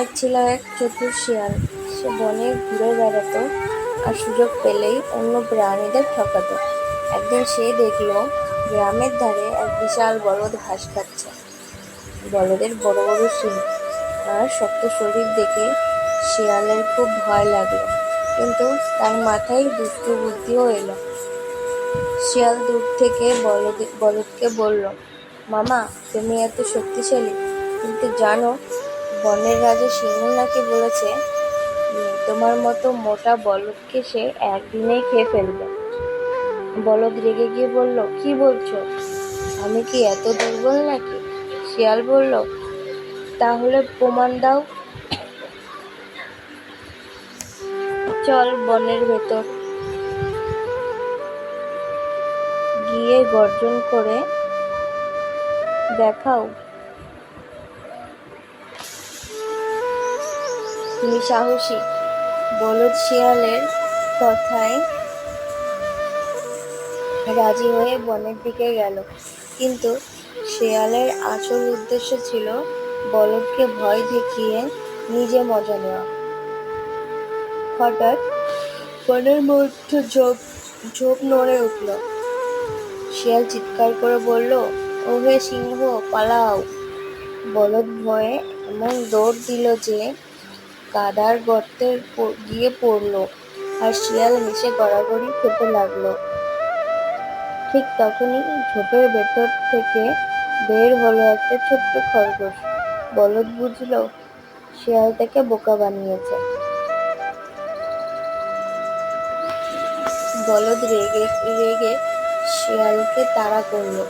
এক ছিল এক চতুর শিয়াল। সে বনে ঘুরে বেড়াতো আর সুযোগ পেলেই অন্য প্রাণীদের ঠকাতো। একদিন সে দেখলো গ্রামের ধারে এক বিশাল বলদ ঘাস খাচ্ছে। বলদের বড় বড় শিং আর শক্ত শরীর দেখে শিয়ালের খুব ভয় লাগলো, কিন্তু তার মাথায় দুষ্টু বুদ্ধিও এলো। শিয়াল দূর থেকে বলদকে বলল, মামা, তুমি এত শক্তিশালী, কিন্তু জানো বনের রাজা সিংহ নাকি বলেছে তোমার মতো মোটা বলদকে সে একদিনেই খেয়ে ফেলবে। বলদ রেগে গিয়ে বলল, কি বলছো? আমি কি এত দুর্বল নাকি? শিয়াল বলল, তাহলে প্রমাণ দাও। চল বনের ভেতর গিয়ে গর্জন করে দেখাও তুমি সাহসী। বলদ শিয়ালের কথায় রাজি হয়ে বনের দিকে গেল, কিন্তু শিয়ালের আসল উদ্দেশ্য ছিল বলদকে ভয় দেখিয়ে নিজে মজা নেওয়া। হঠাৎ বনের মধ্যে ঝোপ ঝোপ নড়ে উঠল। শিয়াল চিৎকার করে বলল, ও হে সিংহ, পালাও! বলদ ভয়ে এমন দৌড় দিল যে কাদার গর্তে গিয়ে পড়ল, আর শিয়াল হেসে গড়াগড়ি খেতে লাগলো। ঠিক তখনই ঝোপের ভেতর থেকে বের হলো একটা ছোট্ট খরগোশ। বলদ বুঝলো শিয়াল তাকে বোকা বানিয়েছে। বলদ রেগে রেগে শিয়ালকে তাড়া করলো,